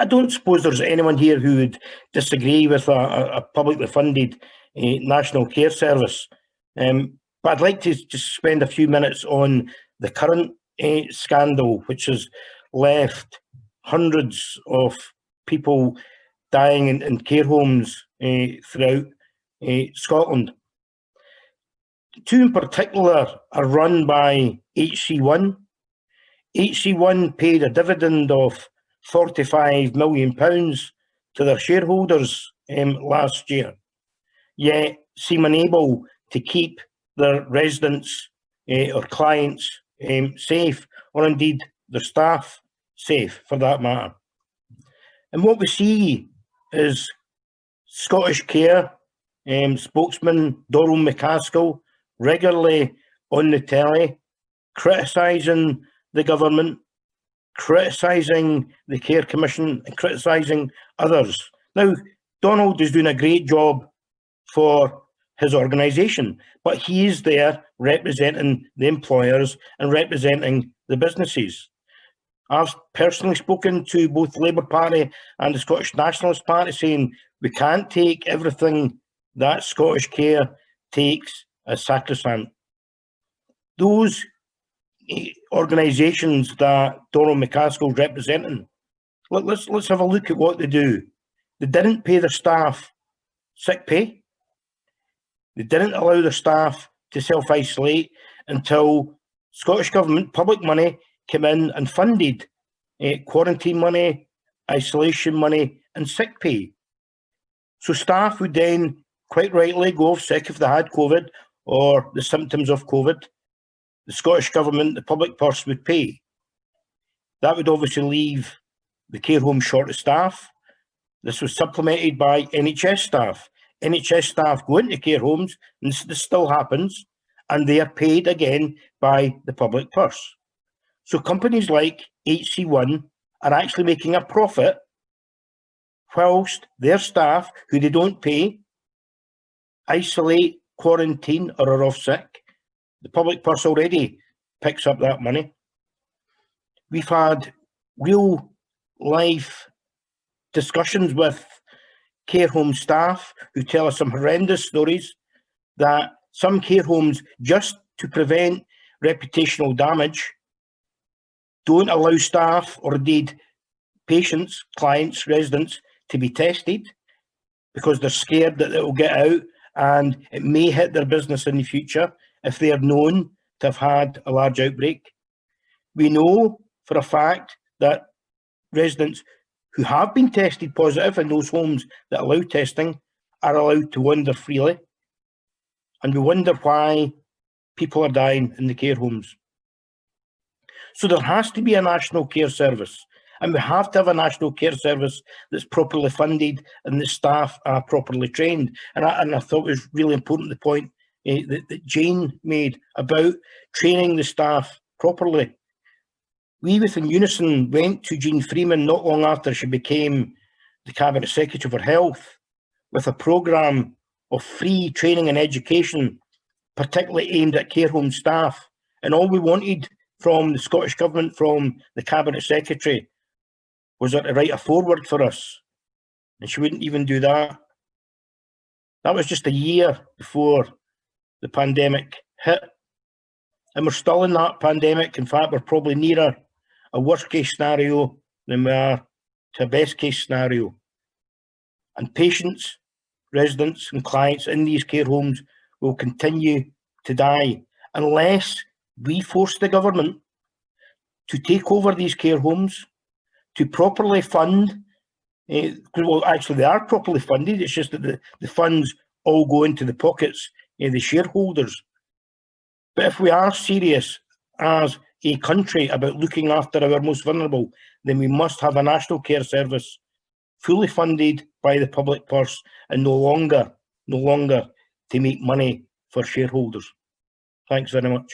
I don't suppose there's anyone here who would disagree with a publicly funded national care service. But I'd like to just spend a few minutes on the current scandal, which has left hundreds of people dying in care homes throughout Scotland. Two in particular are run by HC1. HC1 paid a dividend of £45 million to their shareholders last year, yet seem unable to keep their residents or clients safe, or indeed their staff safe for that matter. And what we see is Scottish Care spokesman Donald McCaskill regularly on the telly criticising the government, criticising the Care Commission and criticising others. Now, Donald is doing a great job for his organisation, but he is there representing the employers and representing the businesses. I've personally spoken to both the Labour Party and the Scottish Nationalist Party saying we can't take everything that Scottish Care takes as sacrosanct. Those organisations that Donald McCaskill is representing, let's have a look at what they do. They didn't pay their staff sick pay. They didn't allow their staff to self-isolate until Scottish Government public money came in and funded quarantine money, isolation money and sick pay. So staff would then quite rightly go off sick if they had COVID or the symptoms of COVID. The Scottish Government, the public purse would pay. That would obviously leave the care home short of staff. This was supplemented by NHS staff. NHS staff go into care homes, and this still happens, and they are paid again by the public purse. So companies like HC1 are actually making a profit whilst their staff, who they don't pay, isolate, quarantine or are off sick. The public purse already picks up that money. We've had real life discussions with care home staff who tell us some horrendous stories that some care homes, just to prevent reputational damage, don't allow staff or indeed patients, clients, residents to be tested because they're scared that it will get out and it may hit their business in the future if they are known to have had a large outbreak. We know for a fact that residents who have been tested positive in those homes that allow testing are allowed to wander freely. And we wonder why people are dying in the care homes. So there has to be a national care service, and we have to have a national care service that's properly funded and the staff are properly trained. And I thought it was really important, the point that Jane made about training the staff properly. We within UNISON went to Jean Freeman not long after she became the Cabinet Secretary for Health with a programme of free training and education, particularly aimed at care home staff. And all we wanted from the Scottish Government, from the Cabinet Secretary, was her to write a foreword for us. And she wouldn't even do that. That was just a year before the pandemic hit. And we're still in that pandemic. In fact, we're probably nearer a worst case scenario than we are to a best case scenario. And patients, residents and clients in these care homes will continue to die unless we force the government to take over these care homes, to properly fund, well actually they are properly funded, it's just that the funds all go into the pockets of the shareholders. But if we are serious as a country about looking after our most vulnerable, then we must have a national care service fully funded by the public purse and no longer to make money for shareholders. Thanks very much.